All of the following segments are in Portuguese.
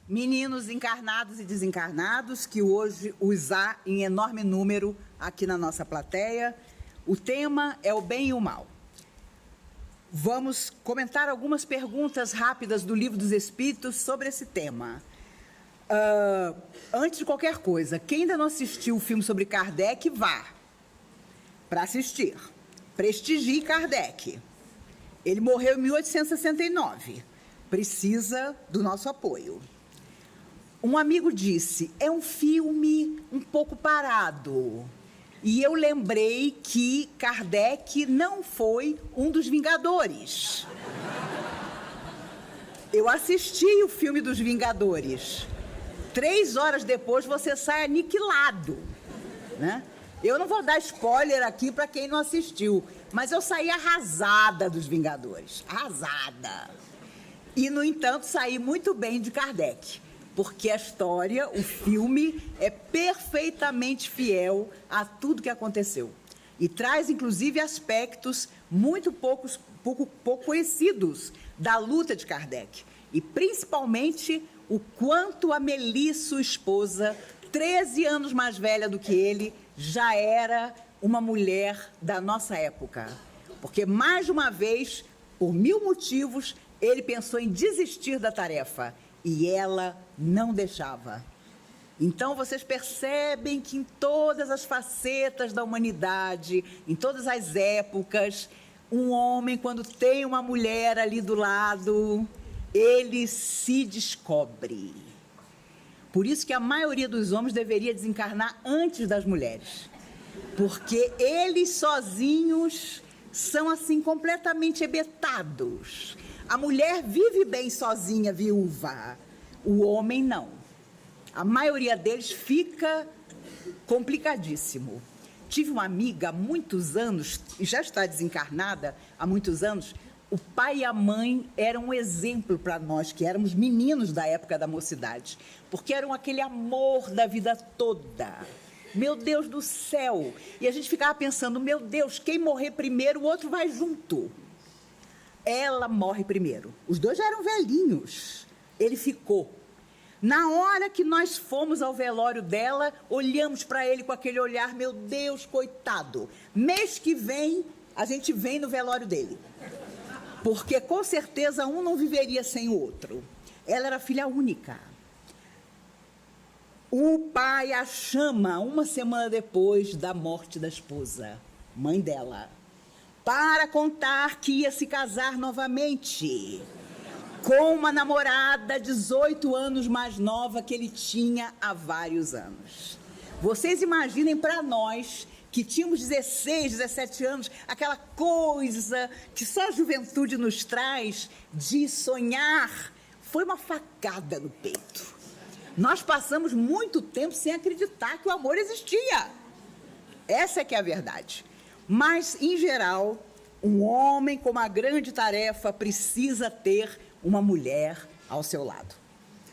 meninos encarnados e desencarnados, que hoje os há em enorme número aqui na nossa plateia. O tema é o bem e o mal. Vamos comentar algumas perguntas rápidas do Livro dos Espíritos sobre esse tema. Antes de qualquer coisa, quem ainda não assistiu o filme sobre Kardec, vá para assistir. Prestigie Kardec. Ele morreu em 1869. Precisa do nosso apoio. Um amigo disse, é um filme um pouco parado. E eu lembrei que Kardec não foi um dos Vingadores. Eu assisti o filme dos Vingadores. 3 horas depois você sai aniquilado, né? Eu não vou dar spoiler aqui para quem não assistiu, mas eu saí arrasada dos Vingadores. Arrasada. E, no entanto, saí muito bem de Kardec. Porque a história, o filme, é perfeitamente fiel a tudo que aconteceu. E traz, inclusive, aspectos muito pouco conhecidos da luta de Kardec. E, principalmente, o quanto a Mélie, sua esposa, 13 anos mais velha do que ele, já era uma mulher da nossa época. Porque, mais de uma vez, por 1000 motivos, ele pensou em desistir da tarefa. E ela não deixava. Então, vocês percebem que em todas as facetas da humanidade, em todas as épocas, um homem, quando tem uma mulher ali do lado, ele se descobre. Por isso que a maioria dos homens deveria desencarnar antes das mulheres. Porque eles sozinhos são, assim, completamente hebetados. A mulher vive bem sozinha, viúva. O homem não. A maioria deles fica complicadíssimo. Tive uma amiga há muitos anos, e já está desencarnada há muitos anos. O pai e a mãe eram um exemplo para nós, que éramos meninos da época da mocidade. Porque eram aquele amor da vida toda. Meu Deus do céu! E a gente ficava pensando, meu Deus, quem morrer primeiro, o outro vai junto. Ela morre primeiro. Os dois já eram velhinhos. Ele ficou. Na hora que nós fomos ao velório dela, olhamos para ele com aquele olhar, meu Deus, coitado. Mês que vem, a gente vem no velório dele. Porque, com certeza, um não viveria sem o outro. Ela era filha única. O pai a chama 1 semana depois da morte da esposa, mãe dela, para contar que ia se casar novamente com uma namorada 18 anos mais nova que ele tinha há vários anos. Vocês imaginem para nós, que tínhamos 16, 17 anos, aquela coisa que só a juventude nos traz de sonhar, foi uma facada no peito. Nós passamos muito tempo sem acreditar que o amor existia. Essa é que é a verdade. Mas, em geral, um homem com uma grande tarefa precisa ter uma mulher ao seu lado.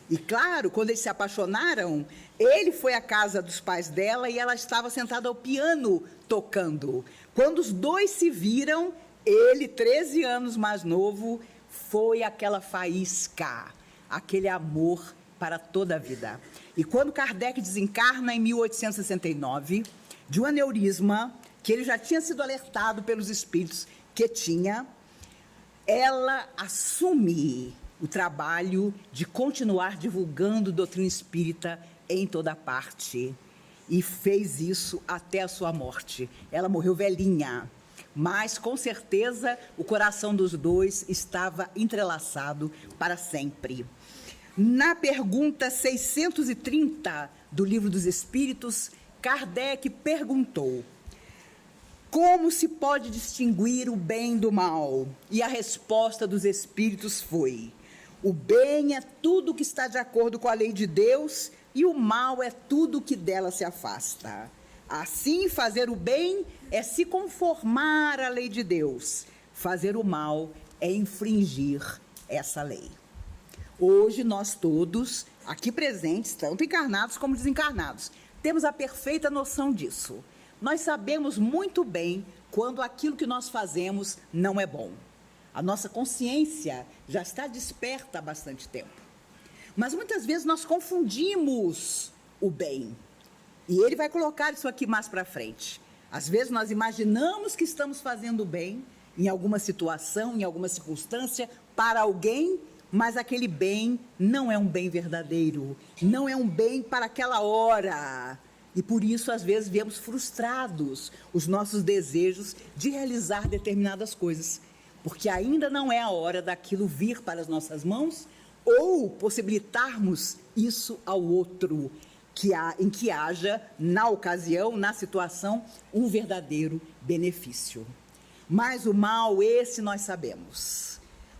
E, claro, quando eles se apaixonaram, ele foi à casa dos pais dela e ela estava sentada ao piano tocando. Quando os dois se viram, ele, 13 anos mais novo, foi aquela faísca, aquele amor para toda a vida. E quando Kardec desencarna em 1869, de um aneurisma, que ele já tinha sido alertado pelos espíritos que tinha, ela assume o trabalho de continuar divulgando doutrina espírita em toda parte. E fez isso até a sua morte. Ela morreu velhinha, mas com certeza o coração dos dois estava entrelaçado para sempre. Na pergunta 630 do Livro dos Espíritos, Kardec perguntou: como se pode distinguir o bem do mal? E a resposta dos Espíritos foi: o bem é tudo que está de acordo com a lei de Deus e o mal é tudo que dela se afasta. Assim, fazer o bem é se conformar à lei de Deus. Fazer o mal é infringir essa lei. Hoje, nós todos, aqui presentes, tanto encarnados como desencarnados, temos a perfeita noção disso. Nós sabemos muito bem quando aquilo que nós fazemos não é bom. A nossa consciência já está desperta há bastante tempo. Mas muitas vezes nós confundimos o bem. E ele vai colocar isso aqui mais para frente. Às vezes nós imaginamos que estamos fazendo bem em alguma situação, em alguma circunstância, para alguém, mas aquele bem não é um bem verdadeiro, não é um bem para aquela hora. E por isso, às vezes, vemos frustrados os nossos desejos de realizar determinadas coisas, porque ainda não é a hora daquilo vir para as nossas mãos ou possibilitarmos isso ao outro, em que haja, na ocasião, na situação, um verdadeiro benefício. Mas o mal, esse nós sabemos,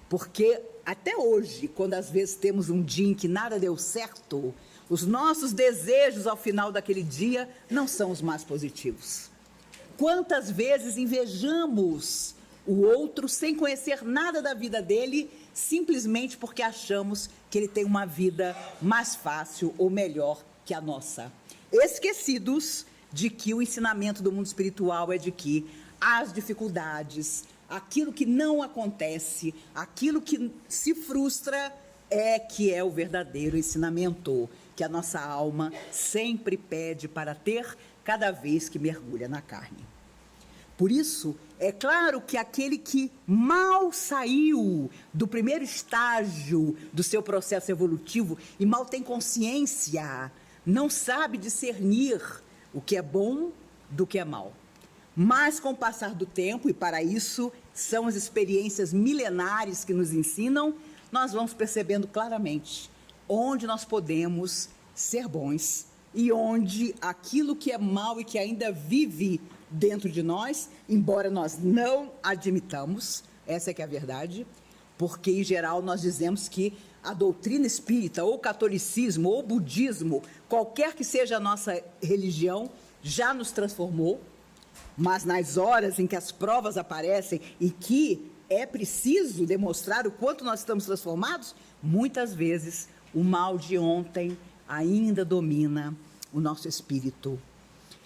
porque até hoje, quando às vezes temos um dia em que nada deu certo, os nossos desejos ao final daquele dia não são os mais positivos. Quantas vezes invejamos o outro sem conhecer nada da vida dele, simplesmente porque achamos que ele tem uma vida mais fácil ou melhor que a nossa, esquecidos de que o ensinamento do mundo espiritual é de que as dificuldades, aquilo que não acontece, aquilo que se frustra, que é o verdadeiro ensinamento que a nossa alma sempre pede para ter cada vez que mergulha na carne. Por isso, é claro que aquele que mal saiu do primeiro estágio do seu processo evolutivo e mal tem consciência, não sabe discernir o que é bom do que é mal. Mas com o passar do tempo, e para isso são as experiências milenares que nos ensinam, nós vamos percebendo claramente onde nós podemos ser bons e onde aquilo que é mal e que ainda vive dentro de nós, embora nós não admitamos, essa é que é a verdade, porque em geral nós dizemos que a doutrina espírita, ou catolicismo, ou budismo, qualquer que seja a nossa religião, já nos transformou, mas nas horas em que as provas aparecem e que é preciso demonstrar o quanto nós estamos transformados, muitas vezes o mal de ontem ainda domina o nosso espírito.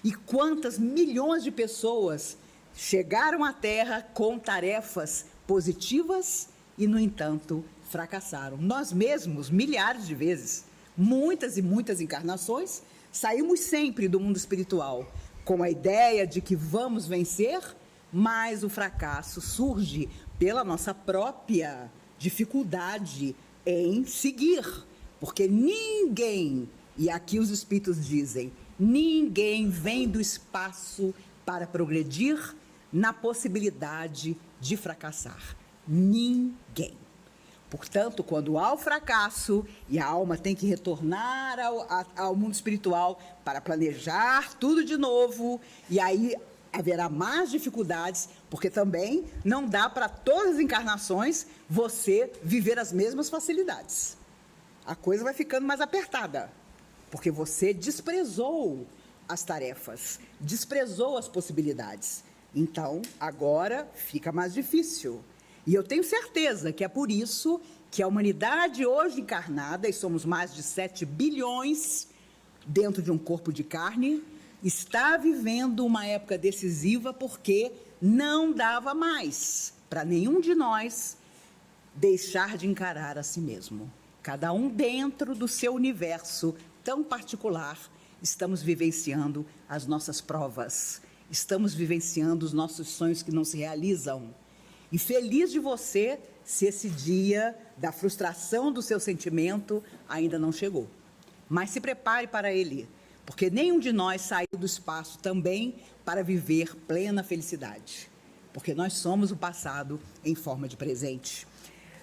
E quantas milhões de pessoas chegaram à Terra com tarefas positivas e, no entanto, fracassaram. Nós mesmos, milhares de vezes, muitas e muitas encarnações, saímos sempre do mundo espiritual com a ideia de que vamos vencer, mas o fracasso surge pela nossa própria dificuldade em seguir. Porque ninguém, e aqui os espíritos dizem, ninguém vem do espaço para progredir na possibilidade de fracassar. Ninguém. Portanto, quando há o fracasso e a alma tem que retornar ao mundo espiritual para planejar tudo de novo, e aí haverá mais dificuldades, porque também não dá para todas as encarnações você viver as mesmas facilidades. A coisa vai ficando mais apertada, porque você desprezou as tarefas, desprezou as possibilidades. Então, agora fica mais difícil. E eu tenho certeza que é por isso que a humanidade hoje encarnada, e somos mais de 7 bilhões dentro de um corpo de carne, está vivendo uma época decisiva porque não dava mais para nenhum de nós deixar de encarar a si mesmo. Cada um dentro do seu universo tão particular, estamos vivenciando as nossas provas, estamos vivenciando os nossos sonhos que não se realizam. E feliz de você se esse dia da frustração do seu sentimento ainda não chegou. Mas se prepare para ele, porque nenhum de nós saiu do espaço também para viver plena felicidade, porque nós somos o passado em forma de presente.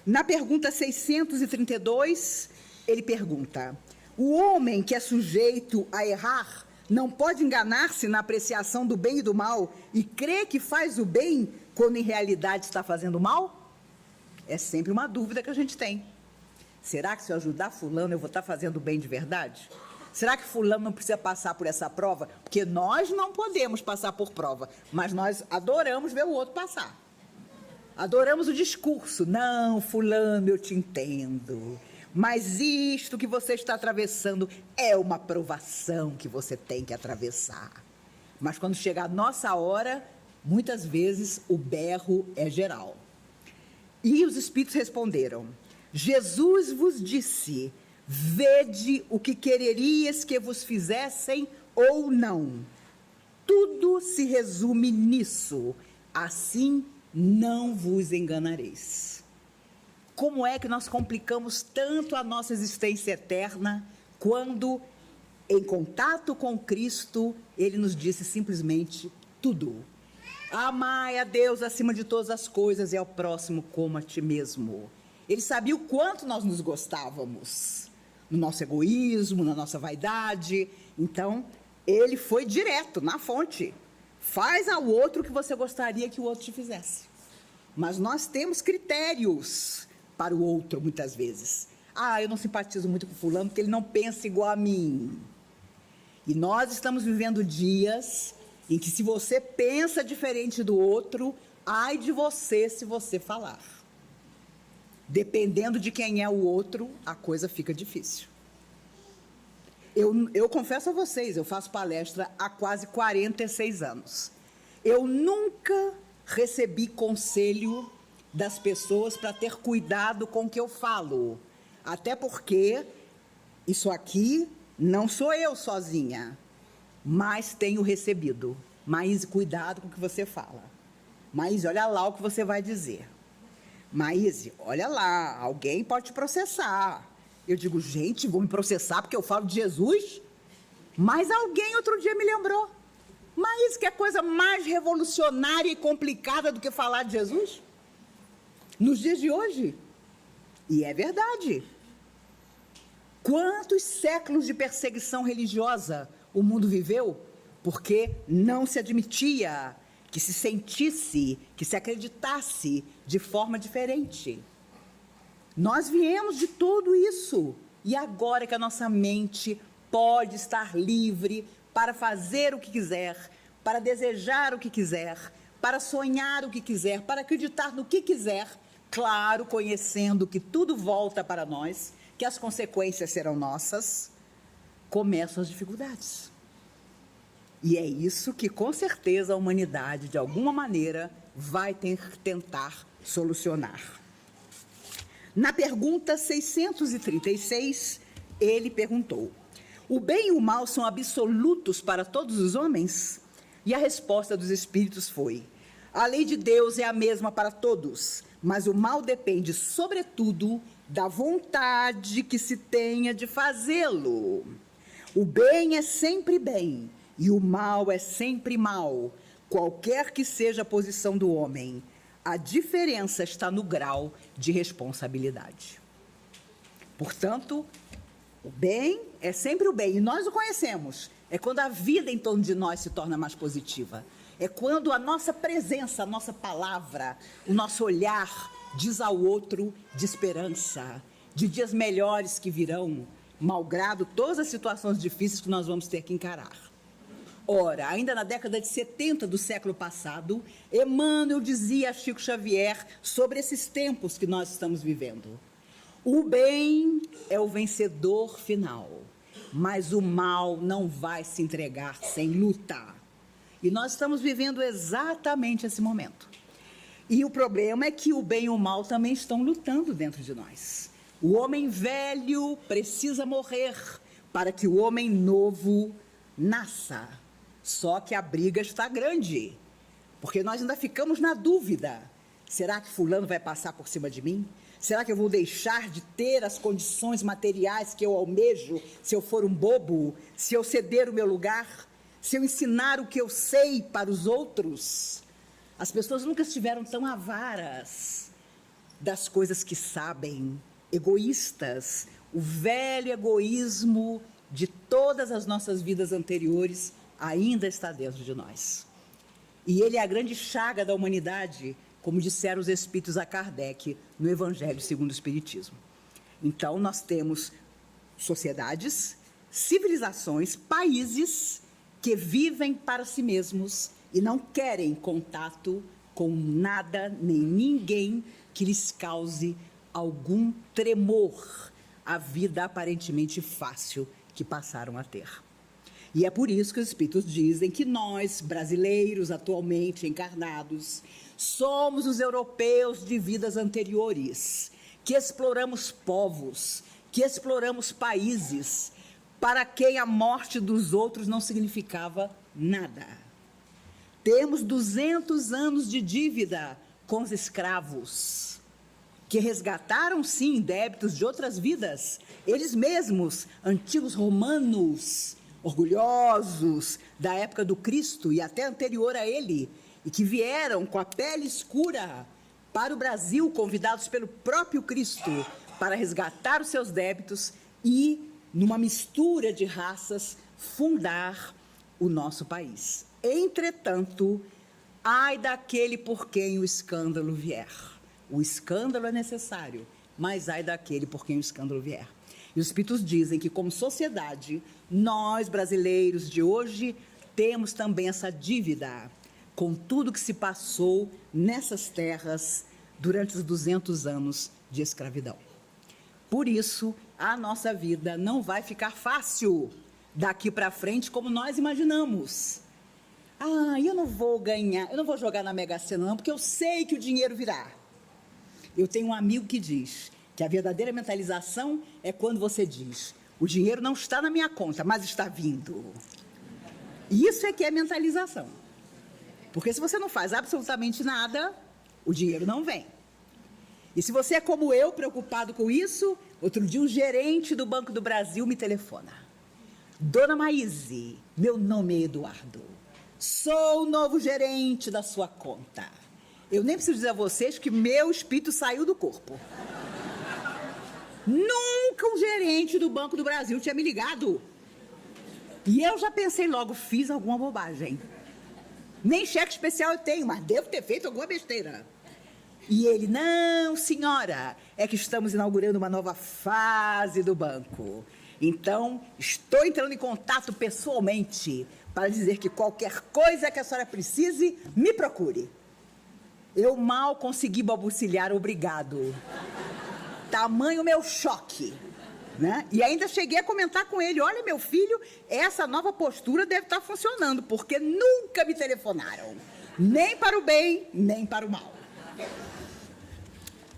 Na pergunta 632, ele pergunta: o homem que é sujeito a errar não pode enganar-se na apreciação do bem e do mal e crer que faz o bem quando em realidade está fazendo mal? É sempre uma dúvida que a gente tem. Será que se eu ajudar fulano eu vou estar fazendo bem de verdade? Será que fulano não precisa passar por essa prova? Porque nós não podemos passar por prova, mas nós adoramos ver o outro passar. Adoramos o discurso. Não, fulano, eu te entendo. Mas isto que você está atravessando é uma provação que você tem que atravessar. Mas quando chegar a nossa hora, muitas vezes o berro é geral. E os espíritos responderam: Jesus vos disse, Vede o que quererias que vos fizessem ou não. Tudo se resume nisso. Assim não vos enganareis. Como é que nós complicamos tanto a nossa existência eterna quando, em contato com Cristo, Ele nos disse simplesmente tudo. Amai a Deus acima de todas as coisas e ao próximo como a ti mesmo. Ele sabia o quanto nós nos gostávamos, no nosso egoísmo, na nossa vaidade. Então, ele foi direto, na fonte. Faz ao outro o que você gostaria que o outro te fizesse. Mas nós temos critérios para o outro, muitas vezes. Eu não simpatizo muito com fulano porque ele não pensa igual a mim. E nós estamos vivendo dias em que, se você pensa diferente do outro, ai de você se você falar. Dependendo de quem é o outro, a coisa fica difícil. Eu confesso a vocês, eu faço palestra há quase 46 anos. Eu nunca recebi conselho das pessoas para ter cuidado com o que eu falo. Até porque isso aqui não sou eu sozinha, mas tenho recebido. Maíse, cuidado com o que você fala. Maíse, olha lá o que você vai dizer. Maíse, olha lá, alguém pode te processar. Eu digo, gente, vou me processar porque eu falo de Jesus? Mas alguém outro dia me lembrou. Maíse, que é coisa mais revolucionária e complicada do que falar de Jesus? Nos dias de hoje. E é verdade. Quantos séculos de perseguição religiosa o mundo viveu porque não se admitia que se sentisse, que se acreditasse de forma diferente. Nós viemos de tudo isso. E agora que a nossa mente pode estar livre para fazer o que quiser, para desejar o que quiser, para sonhar o que quiser, para acreditar no que quiser, claro, conhecendo que tudo volta para nós, que as consequências serão nossas, começam as dificuldades. E é isso que, com certeza, a humanidade, de alguma maneira, vai tentar solucionar. Na pergunta 636, ele perguntou: o bem e o mal são absolutos para todos os homens? E a resposta dos espíritos foi: a lei de Deus é a mesma para todos, mas o mal depende, sobretudo, da vontade que se tenha de fazê-lo. O bem é sempre bem, e o mal é sempre mal, qualquer que seja a posição do homem. A diferença está no grau de responsabilidade. Portanto, o bem é sempre o bem, e nós o conhecemos. É quando a vida em torno de nós se torna mais positiva. É quando a nossa presença, a nossa palavra, o nosso olhar diz ao outro de esperança, de dias melhores que virão, malgrado todas as situações difíceis que nós vamos ter que encarar. Ora, ainda na década de 70 do século passado, Emmanuel dizia a Chico Xavier sobre esses tempos que nós estamos vivendo: o bem é o vencedor final, mas o mal não vai se entregar sem luta. E nós estamos vivendo exatamente esse momento. E o problema é que o bem e o mal também estão lutando dentro de nós. O homem velho precisa morrer para que o homem novo nasça. Só que a briga está grande, porque nós ainda ficamos na dúvida: será que fulano vai passar por cima de mim? Será que eu vou deixar de ter as condições materiais que eu almejo se eu for um bobo? Se eu ceder o meu lugar? Se eu ensinar o que eu sei para os outros? As pessoas nunca estiveram tão avaras das coisas que sabem, egoístas. O velho egoísmo de todas as nossas vidas anteriores ainda está dentro de nós. E ele é a grande chaga da humanidade, como disseram os espíritos a Kardec no Evangelho segundo o Espiritismo. Então, nós temos sociedades, civilizações, países que vivem para si mesmos e não querem contato com nada nem ninguém que lhes cause algum tremor à vida aparentemente fácil que passaram a ter. E é por isso que os espíritos dizem que nós, brasileiros atualmente encarnados, somos os europeus de vidas anteriores, que exploramos povos, que exploramos países para quem a morte dos outros não significava nada. Temos 200 anos de dívida com os escravos, que resgataram, sim, débitos de outras vidas. Eles mesmos, antigos romanos, orgulhosos da época do Cristo e até anterior a ele, e que vieram com a pele escura para o Brasil, convidados pelo próprio Cristo, para resgatar os seus débitos e, numa mistura de raças, fundar o nosso país. Entretanto, ai daquele por quem o escândalo vier. O escândalo é necessário, mas ai daquele por quem o escândalo vier. E os Espíritos dizem que, como sociedade, nós, brasileiros de hoje, temos também essa dívida com tudo que se passou nessas terras durante os 200 anos de escravidão. Por isso, a nossa vida não vai ficar fácil daqui para frente como nós imaginamos. Eu não vou ganhar, eu não vou jogar na Mega Sena não, porque eu sei que o dinheiro virá. Eu tenho um amigo que diz que a verdadeira mentalização é quando você diz: o dinheiro não está na minha conta, mas está vindo. Isso é que é mentalização. Porque se você não faz absolutamente nada, o dinheiro não vem. E se você é como eu, preocupado com isso, outro dia um gerente do Banco do Brasil me telefona. Dona Maíse, meu nome é Eduardo. Sou o novo gerente da sua conta. Eu nem preciso dizer a vocês que meu espírito saiu do corpo. Nunca um gerente do Banco do Brasil tinha me ligado. E eu já pensei logo, fiz alguma bobagem. Nem cheque especial eu tenho, mas devo ter feito alguma besteira. E ele: não, senhora, é que estamos inaugurando uma nova fase do banco. Então, estou entrando em contato pessoalmente para dizer que qualquer coisa que a senhora precise, me procure. Eu mal consegui balbuciar obrigado. Tamanho meu choque. Né? E ainda cheguei a comentar com ele: olha, meu filho, essa nova postura deve estar funcionando, porque nunca me telefonaram, nem para o bem, nem para o mal.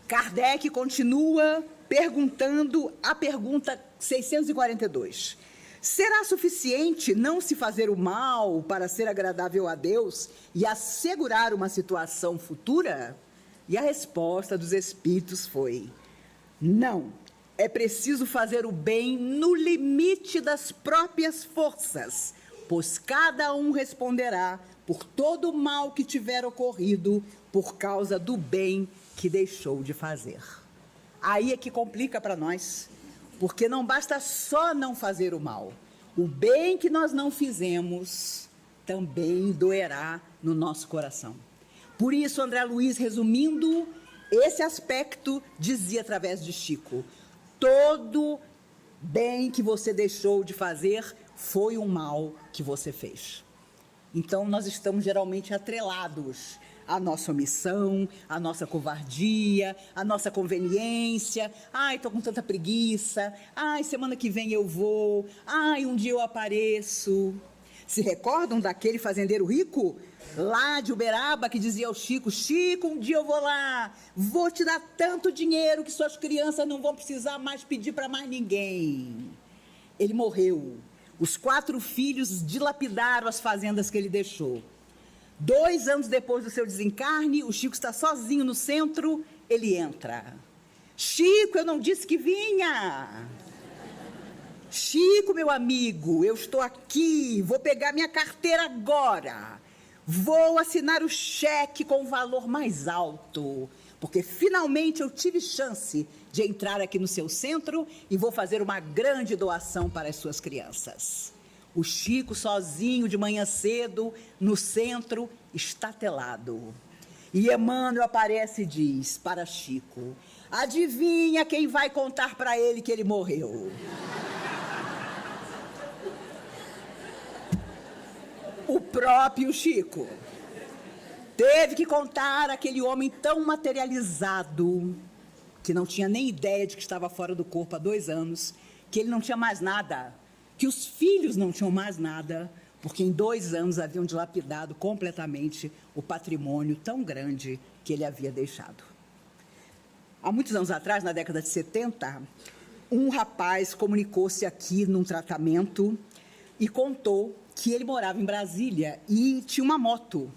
Kardec continua perguntando a pergunta 642. Será suficiente não se fazer o mal para ser agradável a Deus e assegurar uma situação futura? E a resposta dos Espíritos foi: não. É preciso fazer o bem no limite das próprias forças, pois cada um responderá por todo o mal que tiver ocorrido por causa do bem que deixou de fazer. Aí é que complica para nós, porque não basta só não fazer o mal. O bem que nós não fizemos também doerá no nosso coração. Por isso, André Luiz, resumindo esse aspecto, dizia através de Chico: todo bem que você deixou de fazer foi um mal que você fez. Então, nós estamos geralmente atrelados à nossa omissão, à nossa covardia, à nossa conveniência. Estou com tanta preguiça. Semana que vem eu vou. Um dia eu apareço. Se recordam daquele fazendeiro rico lá de Uberaba que dizia ao Chico: Chico, um dia eu vou lá, vou te dar tanto dinheiro que suas crianças não vão precisar mais pedir para mais ninguém. Ele morreu. Os 4 filhos dilapidaram as fazendas que ele deixou. 2 anos depois do seu desencarne, o Chico está sozinho no centro, ele entra. Chico, eu não disse que vinha. Chico, meu amigo, eu estou aqui, vou pegar minha carteira agora. Vou assinar o cheque com o valor mais alto, porque finalmente eu tive chance de entrar aqui no seu centro e vou fazer uma grande doação para as suas crianças. O Chico, sozinho, de manhã cedo, no centro, estatelado. E Emmanuel aparece e diz para Chico: adivinha quem vai contar para ele que ele morreu? O próprio Chico. Teve que contar aquele homem tão materializado, que não tinha nem ideia de que estava fora do corpo há 2 anos, que ele não tinha mais nada, que os filhos não tinham mais nada, porque em 2 anos haviam dilapidado completamente o patrimônio tão grande que ele havia deixado. Há muitos anos atrás, na década de 70, um rapaz comunicou-se aqui num tratamento e contou que ele morava em Brasília e tinha uma moto.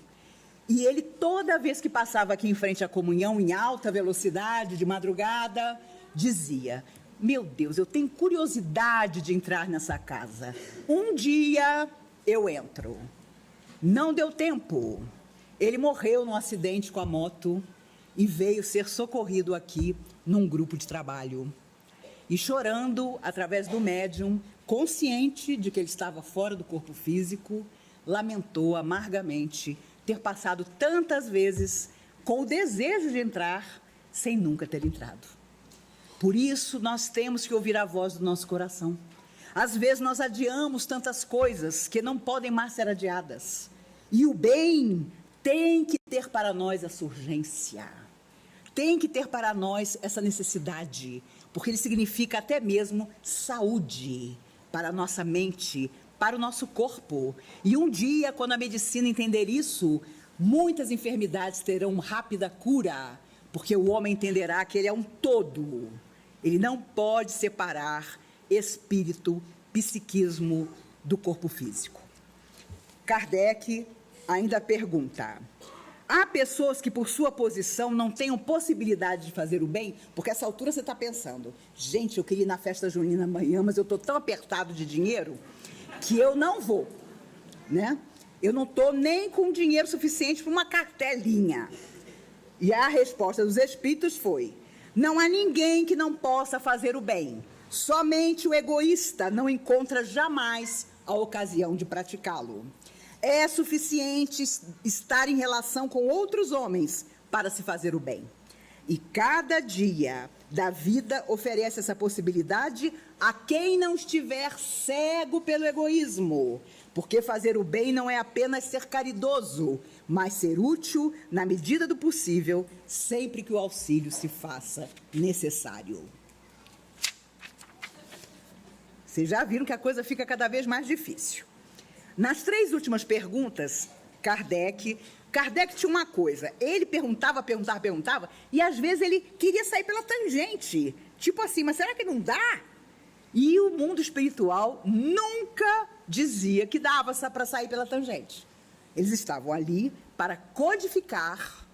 E ele, toda vez que passava aqui em frente à comunhão, em alta velocidade, de madrugada, dizia: meu Deus, eu tenho curiosidade de entrar nessa casa. Um dia eu entro. Não deu tempo. Ele morreu num acidente com a moto e veio ser socorrido aqui num grupo de trabalho. E chorando, através do médium, consciente de que ele estava fora do corpo físico, lamentou amargamente ter passado tantas vezes com o desejo de entrar, sem nunca ter entrado. Por isso, nós temos que ouvir a voz do nosso coração. Às vezes, nós adiamos tantas coisas que não podem mais ser adiadas. E o bem tem que ter para nós essa urgência. Tem que ter para nós essa necessidade, porque ele significa até mesmo saúde para a nossa mente, para o nosso corpo. E um dia, quando a medicina entender isso, muitas enfermidades terão rápida cura, porque o homem entenderá que ele é um todo. Ele não pode separar espírito, psiquismo do corpo físico. Kardec ainda pergunta: há pessoas que, por sua posição, não tenham possibilidade de fazer o bem? Porque a essa altura você está pensando: gente, eu queria ir na festa junina amanhã, mas eu estou tão apertado de dinheiro que eu não vou, né? Eu não estou nem com dinheiro suficiente para uma cartelinha. E a resposta dos espíritos foi: não há ninguém que não possa fazer o bem. Somente o egoísta não encontra jamais a ocasião de praticá-lo. É suficiente estar em relação com outros homens para se fazer o bem. E cada dia da vida oferece essa possibilidade a quem não estiver cego pelo egoísmo. Porque fazer o bem não é apenas ser caridoso, mas ser útil na medida do possível, sempre que o auxílio se faça necessário. Vocês já viram que a coisa fica cada vez mais difícil. Nas 3 últimas perguntas, Kardec tinha uma coisa: ele perguntava, e às vezes ele queria sair pela tangente. Tipo assim, mas será que não dá? E o mundo espiritual nunca dizia que dava para sair pela tangente. Eles estavam ali para codificar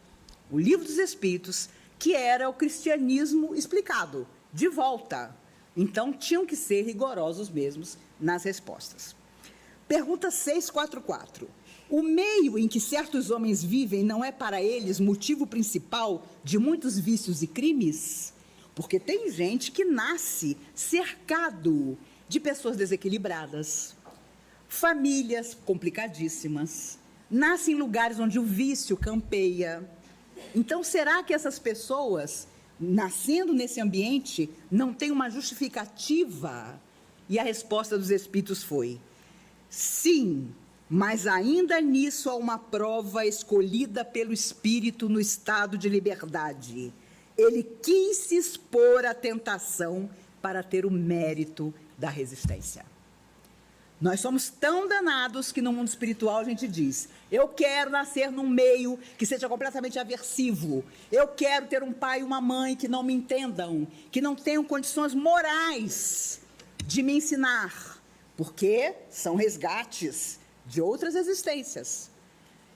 o Livro dos Espíritos, que era o cristianismo explicado, de volta. Então, tinham que ser rigorosos mesmos nas respostas. Pergunta 644. O meio em que certos homens vivem não é para eles motivo principal de muitos vícios e crimes? Porque tem gente que nasce cercado de pessoas desequilibradas, famílias complicadíssimas, nasce em lugares onde o vício campeia. Então, será que essas pessoas, nascendo nesse ambiente, não têm uma justificativa? E a resposta dos espíritos foi: sim, mas ainda nisso há uma prova escolhida pelo espírito no estado de liberdade. Ele quis se expor à tentação para ter o mérito da resistência. Nós somos tão danados que no mundo espiritual a gente diz: eu quero nascer num meio que seja completamente aversivo. Eu quero ter um pai e uma mãe que não me entendam, que não tenham condições morais de me ensinar, porque são resgates de outras existências.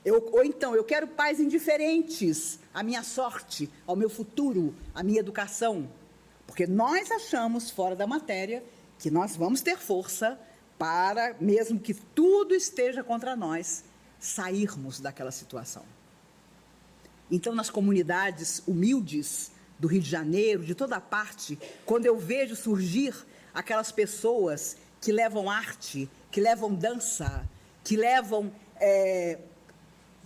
Ou então, eu quero pais indiferentes à minha sorte, ao meu futuro, à minha educação. Porque nós achamos, fora da matéria, que nós vamos ter força para, mesmo que tudo esteja contra nós, sairmos daquela situação. Então, nas comunidades humildes do Rio de Janeiro, de toda parte, quando eu vejo surgir aquelas pessoas que levam arte, que levam dança, que levam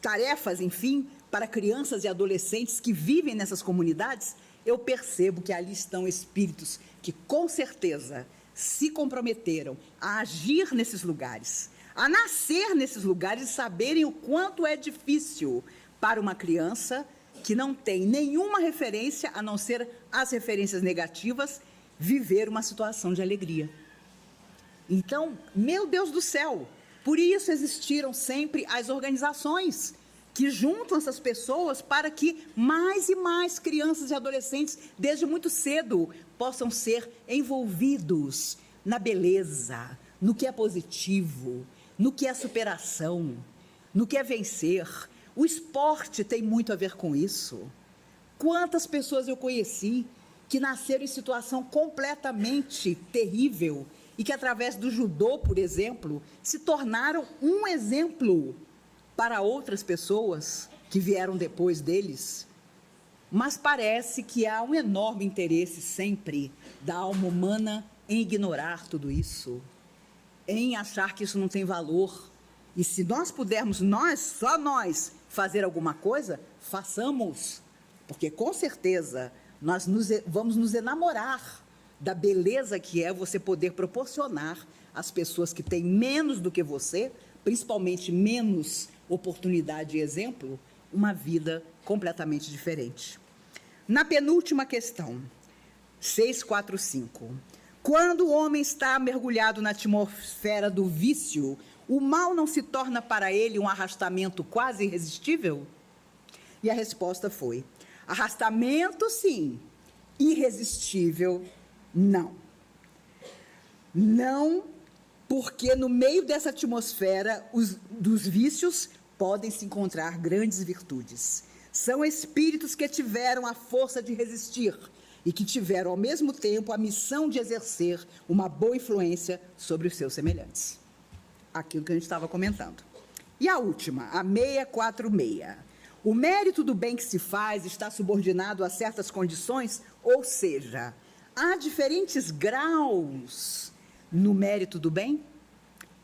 tarefas, enfim, para crianças e adolescentes que vivem nessas comunidades, eu percebo que ali estão espíritos que, com certeza, se comprometeram a agir nesses lugares, a nascer nesses lugares e saberem o quanto é difícil para uma criança que não tem nenhuma referência, a não ser as referências negativas, viver uma situação de alegria. Então, meu Deus do céu, por isso existiram sempre as organizações que juntam essas pessoas para que mais e mais crianças e adolescentes, desde muito cedo, possam ser envolvidos na beleza, no que é positivo, no que é superação, no que é vencer. O esporte tem muito a ver com isso. Quantas pessoas eu conheci que nasceram em situação completamente terrível e que, através do judô, por exemplo, se tornaram um exemplo para outras pessoas que vieram depois deles. Mas parece que há um enorme interesse sempre da alma humana em ignorar tudo isso, em achar que isso não tem valor. E se nós pudermos, só nós, fazer alguma coisa, façamos, porque com certeza nós vamos nos enamorar da beleza que é você poder proporcionar às pessoas que têm menos do que você, principalmente menos oportunidade e exemplo, uma vida completamente diferente. Na penúltima questão, 645, quando o homem está mergulhado na atmosfera do vício, o mal não se torna para ele um arrastamento quase irresistível? E a resposta foi: arrastamento, sim, irresistível, não. Não, porque no meio dessa atmosfera dos vícios podem se encontrar grandes virtudes. São espíritos que tiveram a força de resistir e que tiveram, ao mesmo tempo, a missão de exercer uma boa influência sobre os seus semelhantes. Aquilo que a gente estava comentando. E a última, a 646. O mérito do bem que se faz está subordinado a certas condições, ou seja, há diferentes graus no mérito do bem?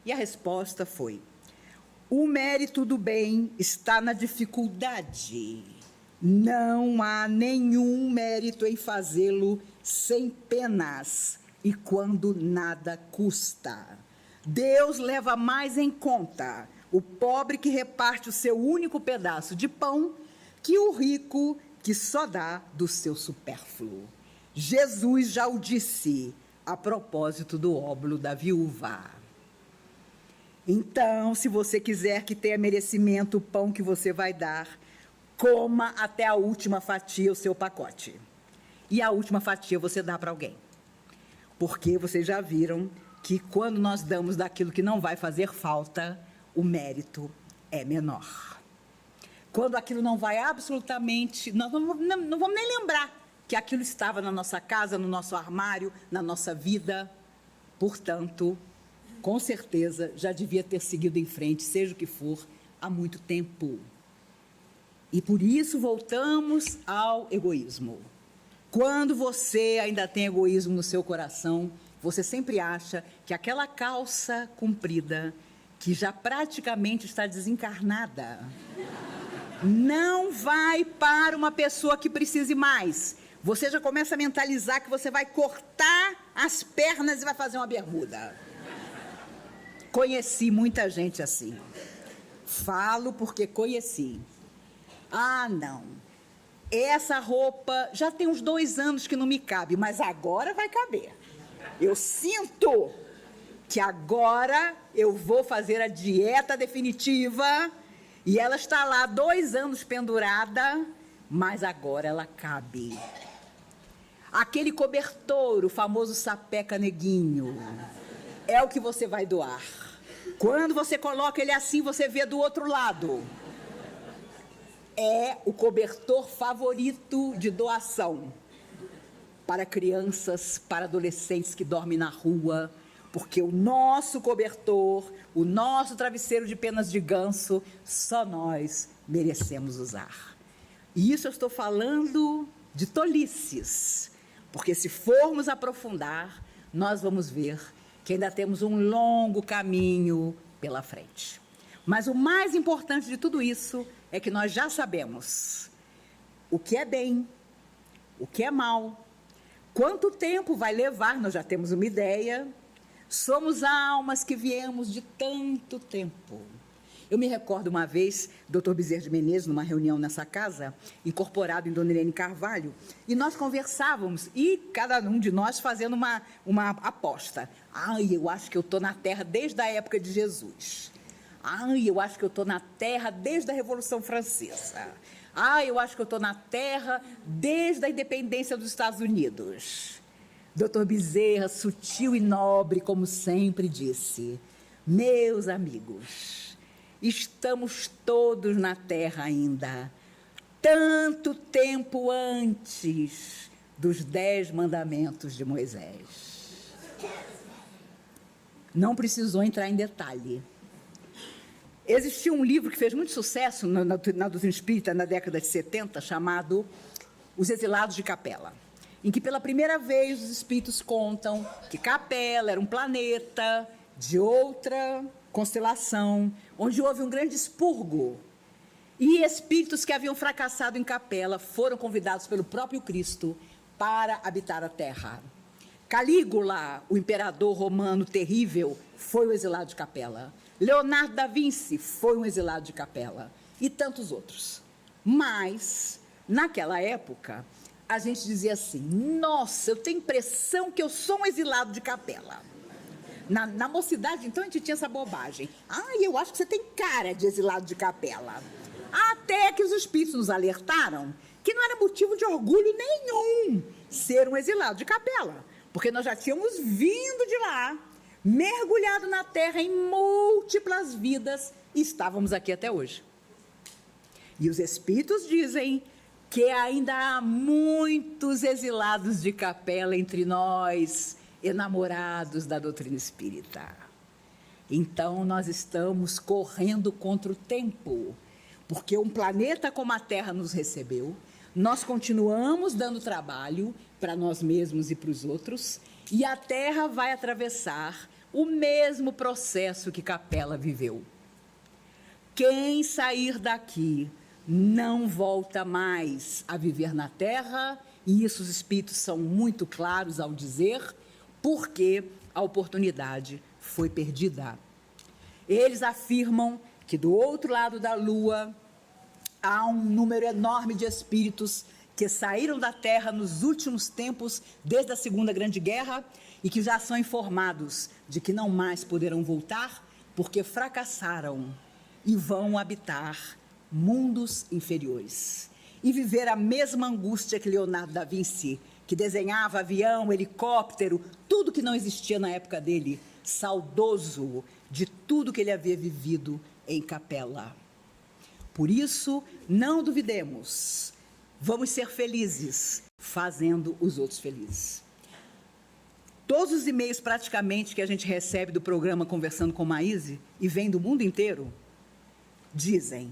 E a resposta foi: o mérito do bem está na dificuldade. Não há nenhum mérito em fazê-lo sem penas e quando nada custa. Deus leva mais em conta o pobre que reparte o seu único pedaço de pão que o rico que só dá do seu supérfluo. Jesus já o disse a propósito do óbolo da viúva. Então, se você quiser que tenha merecimento o pão que você vai dar, coma até a última fatia o seu pacote. E a última fatia você dá para alguém. Porque vocês já viram que quando nós damos daquilo que não vai fazer falta, o mérito é menor. Quando aquilo não vai absolutamente... Nós não vamos nem lembrar que aquilo estava na nossa casa, no nosso armário, na nossa vida. Portanto, com certeza, já devia ter seguido em frente, seja o que for, há muito tempo. E por isso voltamos ao egoísmo. Quando você ainda tem egoísmo no seu coração, você sempre acha que aquela calça comprida, que já praticamente está desencarnada, não vai para uma pessoa que precise mais. Você já começa a mentalizar que você vai cortar as pernas e vai fazer uma bermuda. Conheci muita gente assim. Falo porque conheci. Ah, não. Essa roupa já tem uns 2 anos que não me cabe, mas agora vai caber. Eu sinto que agora eu vou fazer a dieta definitiva e ela está lá 2 anos pendurada, mas agora ela cabe. Aquele cobertor, o famoso sapeca neguinho, é o que você vai doar. Quando você coloca ele assim, você vê do outro lado. É o cobertor favorito de doação para crianças, para adolescentes que dormem na rua, porque o nosso cobertor, o nosso travesseiro de penas de ganso, só nós merecemos usar. E isso eu estou falando de tolices, porque se formos aprofundar, nós vamos ver que ainda temos um longo caminho pela frente. Mas o mais importante de tudo isso é que nós já sabemos o que é bem, o que é mal, quanto tempo vai levar, nós já temos uma ideia. Somos almas que viemos de tanto tempo. Eu me recordo uma vez, Dr. Bezerra de Menezes, numa reunião nessa casa, incorporado em Dona Irene Carvalho, e nós conversávamos, e cada um de nós fazendo uma aposta. Eu acho que eu estou na Terra desde a época de Jesus. Ai, eu acho que eu estou na Terra desde a Revolução Francesa. Ai, eu acho que eu estou na Terra desde a independência dos Estados Unidos. Dr. Bezerra, sutil e nobre, como sempre disse: meus amigos, estamos todos na Terra ainda, tanto tempo antes dos 10 mandamentos de Moisés. Não precisou entrar em detalhe. Existia um livro que fez muito sucesso na doutrina espírita na década de 70, chamado Os Exilados de Capela, em que pela primeira vez os espíritos contam que Capela era um planeta de outra constelação, onde houve um grande expurgo, e espíritos que haviam fracassado em Capela foram convidados pelo próprio Cristo para habitar a Terra. Calígula, o imperador romano terrível, foi o exilado de Capela. Leonardo da Vinci foi um exilado de Capela. E tantos outros. Mas, naquela época, a gente dizia assim: nossa, eu tenho impressão que eu sou um exilado de Capela. Na mocidade, então, a gente tinha essa bobagem. Eu acho que você tem cara de exilado de Capela. Até que os espíritos nos alertaram que não era motivo de orgulho nenhum ser um exilado de Capela, porque nós já tínhamos vindo de lá, mergulhado na Terra em múltiplas vidas, e estávamos aqui até hoje. E os espíritos dizem que ainda há muitos exilados de Capela entre nós, enamorados da doutrina espírita. Então, nós estamos correndo contra o tempo, porque um planeta como a Terra nos recebeu, nós continuamos dando trabalho para nós mesmos e para os outros, e a Terra vai atravessar o mesmo processo que Capela viveu. Quem sair daqui não volta mais a viver na Terra, e isso os espíritos são muito claros ao dizer, porque a oportunidade foi perdida. Eles afirmam que do outro lado da Lua há um número enorme de espíritos que saíram da Terra nos últimos tempos, desde a Segunda Grande Guerra, e que já são informados de que não mais poderão voltar, porque fracassaram e vão habitar mundos inferiores. E viver a mesma angústia que Leonardo da Vinci, que desenhava avião, helicóptero, tudo que não existia na época dele, saudoso de tudo que ele havia vivido em Capela. Por isso, não duvidemos, vamos ser felizes fazendo os outros felizes. Todos os e-mails praticamente que a gente recebe do programa Conversando com Maíse, e vem do mundo inteiro, dizem: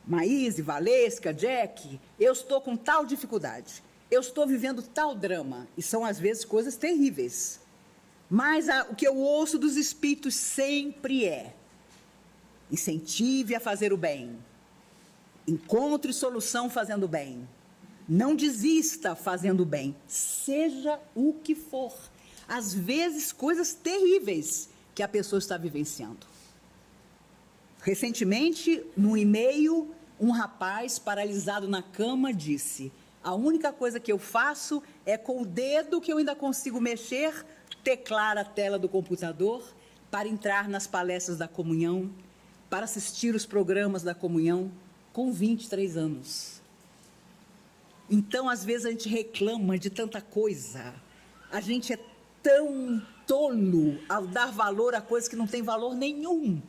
Maíse, Valesca, Jack, eu estou com tal dificuldade, eu estou vivendo tal drama, e são às vezes coisas terríveis. Mas o que eu ouço dos espíritos sempre é: incentive a fazer o bem, encontre solução fazendo o bem, não desista fazendo o bem, seja o que for. Às vezes, coisas terríveis que a pessoa está vivenciando. Recentemente, num e-mail, um rapaz paralisado na cama disse: a única coisa que eu faço é, com o dedo que eu ainda consigo mexer, teclar a tela do computador para entrar nas palestras da comunhão, para assistir os programas da comunhão, com 23 anos. Então, às vezes, a gente reclama de tanta coisa. A gente é tão tolo ao dar valor a coisas que não têm valor nenhum.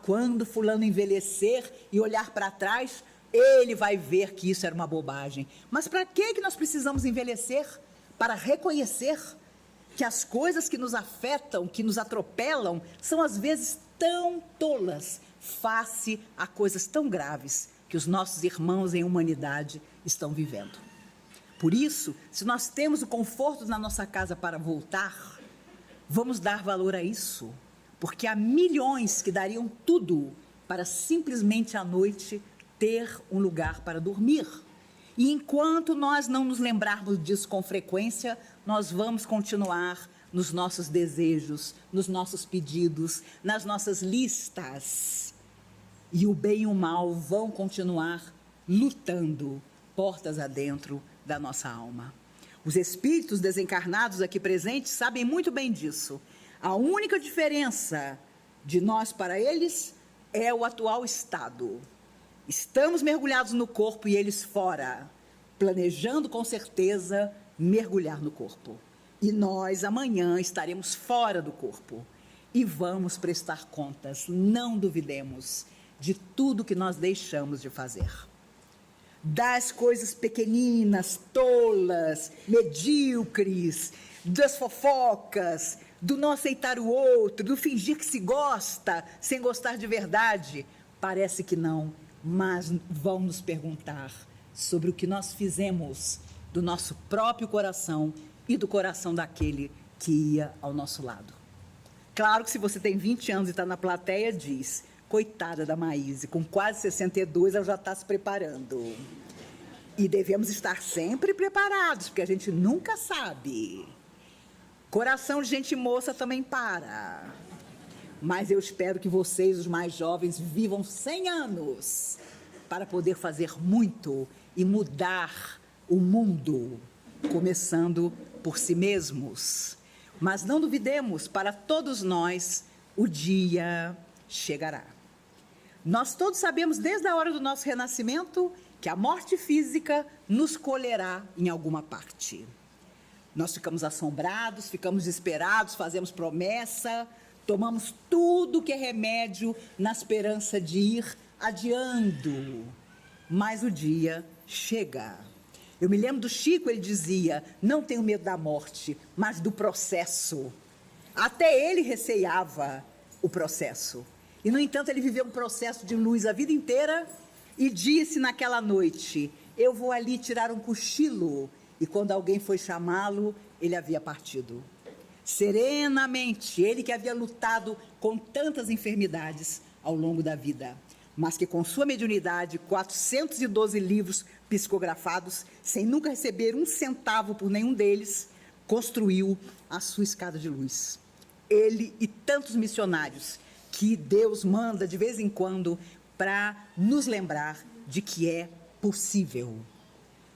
Quando fulano envelhecer e olhar para trás, ele vai ver que isso era uma bobagem. Mas para que nós precisamos envelhecer? Para reconhecer que as coisas que nos afetam, que nos atropelam, são às vezes tão tolas, face a coisas tão graves que os nossos irmãos em humanidade estão vivendo. Por isso, se nós temos o conforto na nossa casa para voltar, vamos dar valor a isso, porque há milhões que dariam tudo para simplesmente à noite ter um lugar para dormir. E enquanto nós não nos lembrarmos disso com frequência, nós vamos continuar nos nossos desejos, nos nossos pedidos, nas nossas listas. E o bem e o mal vão continuar lutando portas adentro da nossa alma. Os espíritos desencarnados aqui presentes sabem muito bem disso. A única diferença de nós para eles é o atual estado. Estamos mergulhados no corpo e eles fora, planejando com certeza mergulhar no corpo. E nós amanhã estaremos fora do corpo e vamos prestar contas, não duvidemos, de tudo que nós deixamos de fazer. Das coisas pequeninas, tolas, medíocres, das fofocas, do não aceitar o outro, do fingir que se gosta, sem gostar de verdade. Parece que não, mas vão nos perguntar sobre o que nós fizemos do nosso próprio coração e do coração daquele que ia ao nosso lado. Claro que se você tem 20 anos e está na plateia, diz, coitada da Maíse, com quase 62, ela já está se preparando. E devemos estar sempre preparados, porque a gente nunca sabe. Coração de gente moça também para. Mas eu espero que vocês, os mais jovens, vivam 100 anos para poder fazer muito e mudar o mundo, começando por si mesmos. Mas não duvidemos, para todos nós, o dia chegará. Nós todos sabemos, desde a hora do nosso renascimento, que a morte física nos colherá em alguma parte. Nós ficamos assombrados, ficamos desesperados, fazemos promessa, tomamos tudo que é remédio na esperança de ir adiando. Mas o dia chega. Eu me lembro do Chico, ele dizia, não tenho medo da morte, mas do processo. Até ele receiava o processo. E, no entanto, ele viveu um processo de luz a vida inteira e disse naquela noite, eu vou ali tirar um cochilo. E quando alguém foi chamá-lo, ele havia partido. Serenamente, ele que havia lutado com tantas enfermidades ao longo da vida, mas que com sua mediunidade, 412 livros psicografados, sem nunca receber um centavo por nenhum deles, construiu a sua escada de luz. Ele e tantos missionários que Deus manda de vez em quando para nos lembrar de que é possível.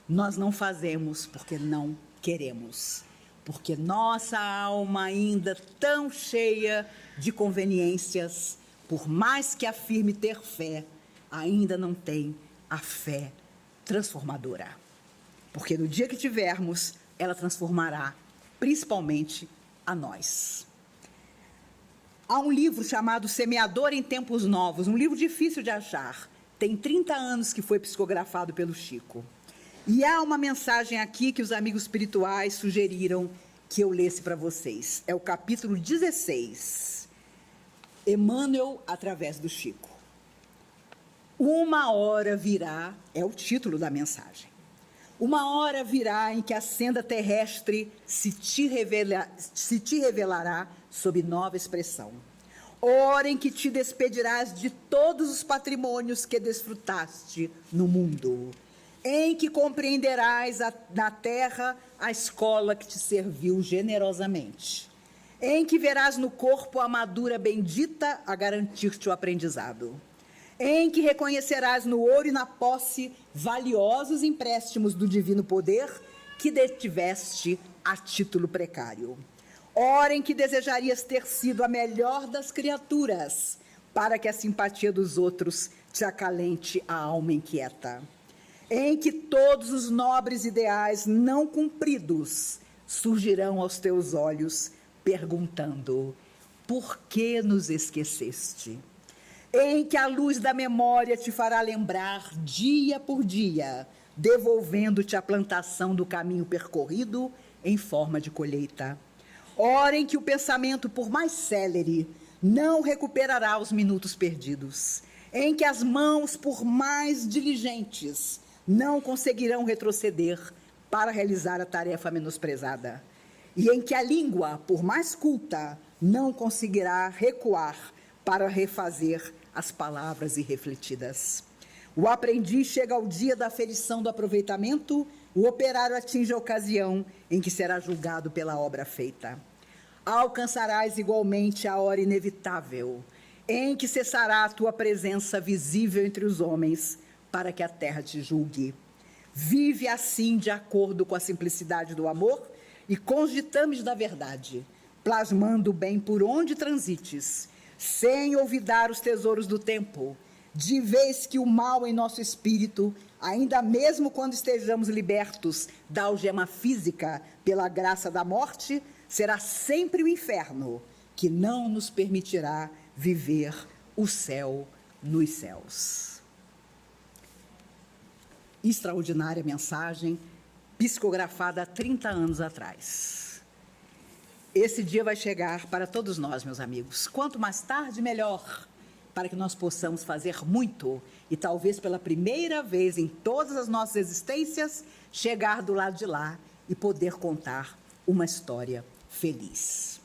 Nós não fazemos porque não queremos, porque nossa alma ainda tão cheia de conveniências, por mais que afirme ter fé, ainda não tem a fé transformadora. Porque no dia que tivermos, ela transformará principalmente a nós. Há um livro chamado Semeador em Tempos Novos, um livro difícil de achar. Tem 30 anos que foi psicografado pelo Chico. E há uma mensagem aqui que os amigos espirituais sugeriram que eu lesse para vocês. É o capítulo 16. Emmanuel através do Chico. Uma hora virá, é o título da mensagem. Uma hora virá em que a senda terrestre se te revelará sob nova expressão. Hora em que te despedirás de todos os patrimônios que desfrutaste no mundo. Em que compreenderás na terra a escola que te serviu generosamente. Em que verás no corpo a madura bendita a garantir-te o aprendizado. Em que reconhecerás no ouro e na posse valiosos empréstimos do divino poder que detiveste a título precário. Hora em que desejarias ter sido a melhor das criaturas, para que a simpatia dos outros te acalente a alma inquieta. Em que todos os nobres ideais não cumpridos surgirão aos teus olhos, perguntando, por que nos esqueceste? Em que a luz da memória te fará lembrar, dia por dia, devolvendo-te a plantação do caminho percorrido em forma de colheita. Hora em que o pensamento, por mais célere, não recuperará os minutos perdidos. Em que as mãos, por mais diligentes, não conseguirão retroceder para realizar a tarefa menosprezada. E em que a língua, por mais culta, não conseguirá recuar para refazer as palavras irrefletidas. O aprendiz chega ao dia da aferição do aproveitamento, o operário atinge a ocasião em que será julgado pela obra feita. Alcançarás igualmente a hora inevitável, em que cessará a tua presença visível entre os homens, para que a terra te julgue. Vive assim de acordo com a simplicidade do amor e com os ditames da verdade, plasmando o bem por onde transites, sem olvidar os tesouros do tempo, de vez que o mal em nosso espírito, ainda mesmo quando estejamos libertos da algema física pela graça da morte, será sempre o inferno que não nos permitirá viver o céu nos céus. Extraordinária mensagem, psicografada há 30 anos atrás. Esse dia vai chegar para todos nós, meus amigos. Quanto mais tarde, melhor, para que nós possamos fazer muito e talvez pela primeira vez em todas as nossas existências, chegar do lado de lá e poder contar uma história feliz.